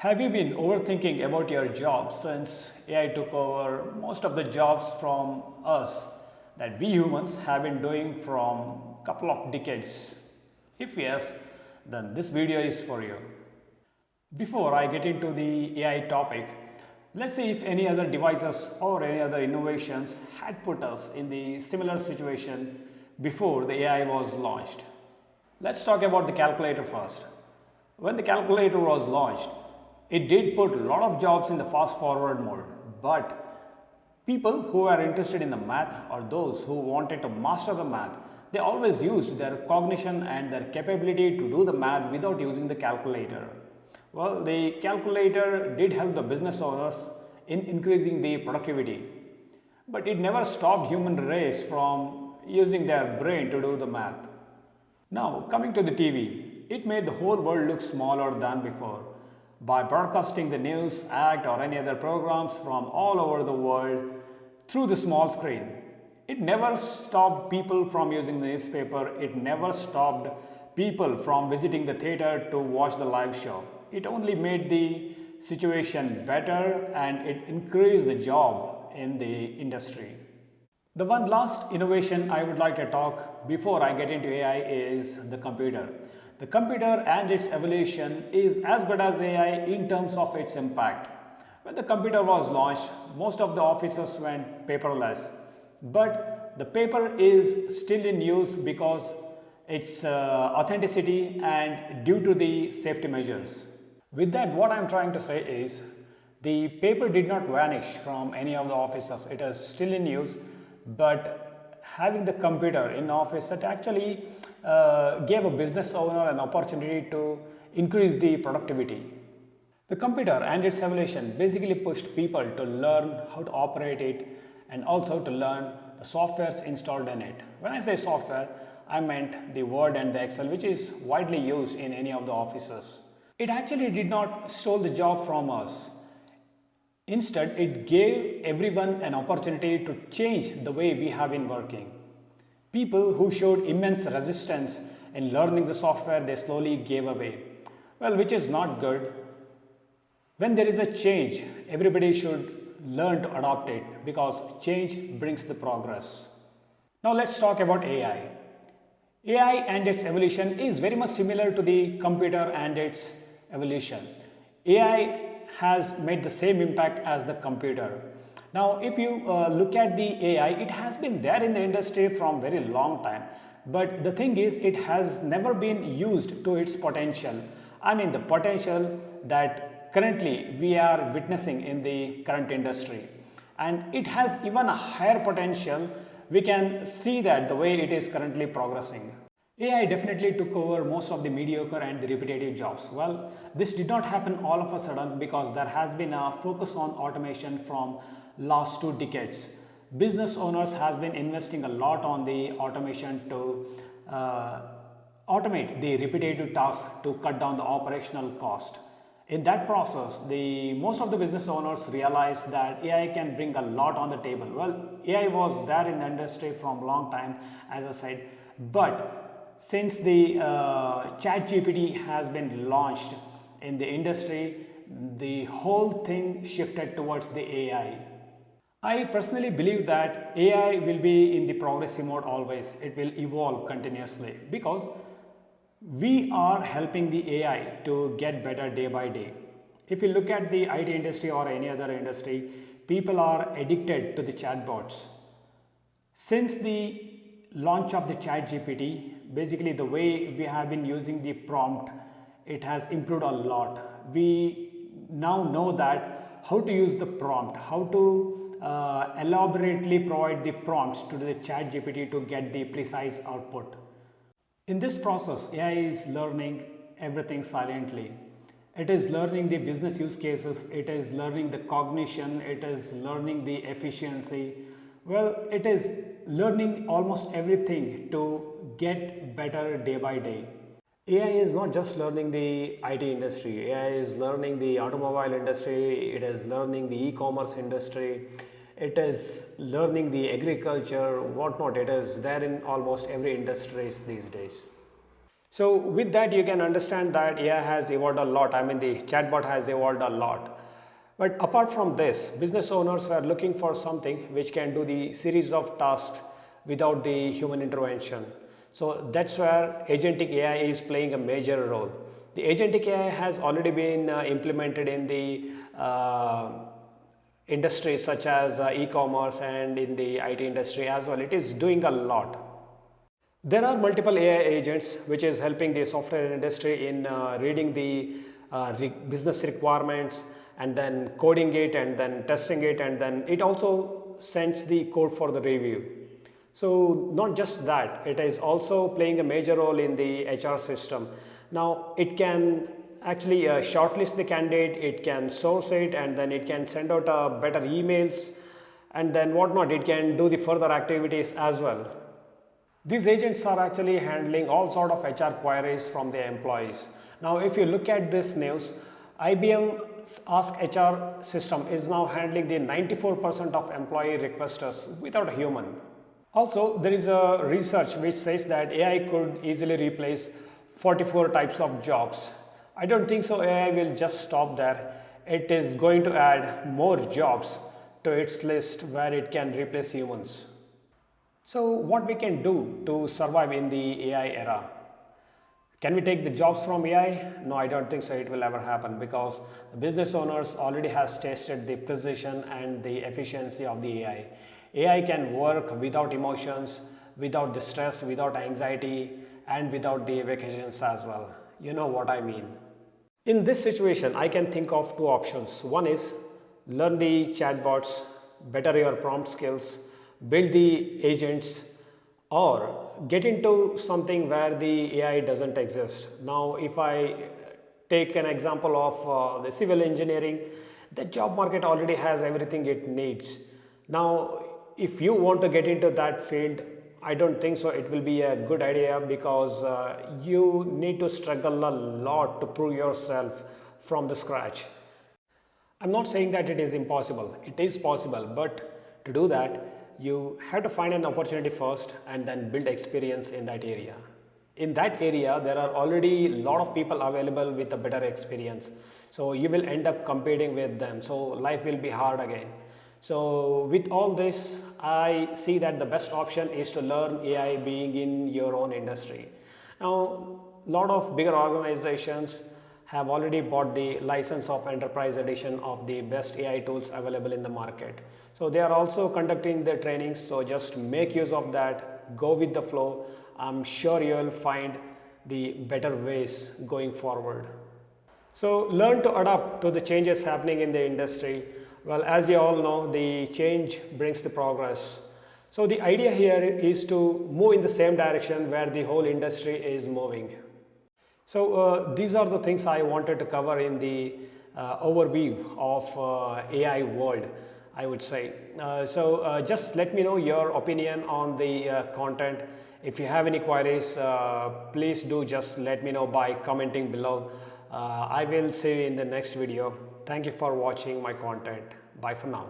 Have you been overthinking about your job since AI took over most of the jobs from us that we humans have been doing from couple of decades? If yes, then this video is for you. Before I get into the AI topic, let's see if any other devices or any other innovations had put us in the similar situation before the AI was launched. Let's talk about the calculator first. When the calculator was launched, it did put a lot of jobs in the fast forward mode, but people who are interested in the math or those who wanted to master the math, they always used their cognition and their capability to do the math without using the calculator. Well, the calculator did help the business owners in increasing the productivity, but it never stopped human race from using their brain to do the math. Now, coming to the TV, it made the whole world look smaller than before. By broadcasting the news, act, or any other programs from all over the world through the small screen. It never stopped people from using the newspaper, it never stopped people from visiting the theater to watch the live show. It only made the situation better and it increased the job in the industry. The one last innovation I would like to talk before I get into AI is the computer. The computer and its evolution is as good as AI in terms of its impact. When the computer was launched, most of the offices went paperless, but the paper is still in use because its authenticity and due to the safety measures. With that, what I'm trying to say is the paper did not vanish from any of the offices. It is still in use, but having the computer in office, it actually gave a business owner an opportunity to increase the productivity. The computer and its evolution basically pushed people to learn how to operate it and also to learn the softwares installed in it. When I say software, I meant the Word and the Excel, which is widely used in any of the offices. It actually did not steal the job from us. Instead, it gave everyone an opportunity to change the way we have been working. People who showed immense resistance in learning the software, they slowly gave away. Well, which is not good. When there is a change, everybody should learn to adopt it because change brings the progress. Now let's talk about AI. AI and its evolution is very much similar to the computer and its evolution. AI has made the same impact as the computer. Now, if you look at the AI, it has been there in the industry from very long time. But the thing is, it has never been used to its potential. I mean, the potential that currently we are witnessing in the current industry. And it has even a higher potential. We can see that the way it is currently progressing. AI definitely took over most of the mediocre and the repetitive jobs. Well, this did not happen all of a sudden because there has been a focus on automation from last 2 decades. Business owners has been investing a lot on the automation to automate the repetitive tasks to cut down the operational cost. In that process, most of the business owners realized that AI can bring a lot on the table. Well, AI was there in the industry from a long time, as I said, but since the ChatGPT has been launched in the industry, the whole thing shifted towards the AI. I personally believe that AI will be in the progressive mode always. It will evolve continuously because we are helping the AI to get better day by day. If you look at the IT industry or any other industry, people are addicted to the chatbots. Since the launch of the ChatGPT, basically the way we have been using the prompt, it has improved a lot. We now know that how to use the prompt, how to elaborately provide the prompts to the ChatGPT to get the precise output. In this process, AI is learning everything silently. It is learning the business use cases, it is learning the cognition, it is learning the efficiency. Well, it is learning almost everything to get better day by day. AI is not just learning the IT industry, AI is learning the automobile industry, it is learning the e-commerce industry, it is learning the agriculture, whatnot. It is there in almost every industry these days. So with that, you can understand that AI has evolved a lot. I mean, the chatbot has evolved a lot. But apart from this, business owners were looking for something which can do the series of tasks without the human intervention. So that's where agentic AI is playing a major role. The agentic AI has already been implemented in the industries such as e-commerce and in the IT industry as well. It is doing a lot. There are multiple AI agents which is helping the software industry in reading the business requirements and then coding it and then testing it, and then it also sends the code for the review. So not just that, it is also playing a major role in the HR system. Now it can actually shortlist the candidate, it can source it, and then it can send out better emails, and then whatnot, it can do the further activities as well. These agents are actually handling all sort of HR queries from their employees. Now, if you look at this news, IBM's Ask HR system is now handling the 94% of employee requests without a human. Also, there is a research which says that AI could easily replace 44 types of jobs. I don't think so AI will just stop there. It is going to add more jobs to its list where it can replace humans. So what we can do to survive in the AI era? Can we take the jobs from AI? No, I don't think so it will ever happen, because the business owners already has tested the precision and the efficiency of the AI. AI can work without emotions, without the stress, without anxiety, and without the vacations as well. You know what I mean. In this situation, I can think of two options. One is learn the chatbots, better your prompt skills, build the agents, or get into something where the AI doesn't exist. Now, if I take an example of the civil engineering, the job market already has everything it needs. Now, if you want to get into that field, I don't think so it will be a good idea, because you need to struggle a lot to prove yourself from the scratch. I'm not saying that it is impossible. It is possible, but to do that, you have to find an opportunity first and then build experience in that area. In that area, there are already a lot of people available with a better experience. So you will end up competing with them. So life will be hard again. So with all this, I see that the best option is to learn AI being in your own industry. Now, a lot of bigger organizations have already bought the license of enterprise edition of the best AI tools available in the market. So they are also conducting their trainings, so just make use of that, go with the flow. I'm sure you will find the better ways going forward. So learn to adapt to the changes happening in the industry. Well, as you all know, the change brings the progress. So the idea here is to move in the same direction where the whole industry is moving. So these are the things I wanted to cover in the overview of AI world, I would say. So just let me know your opinion on the content. If you have any queries, please do just let me know by commenting below. I will see you in the next video. Thank you for watching my content. Bye for now.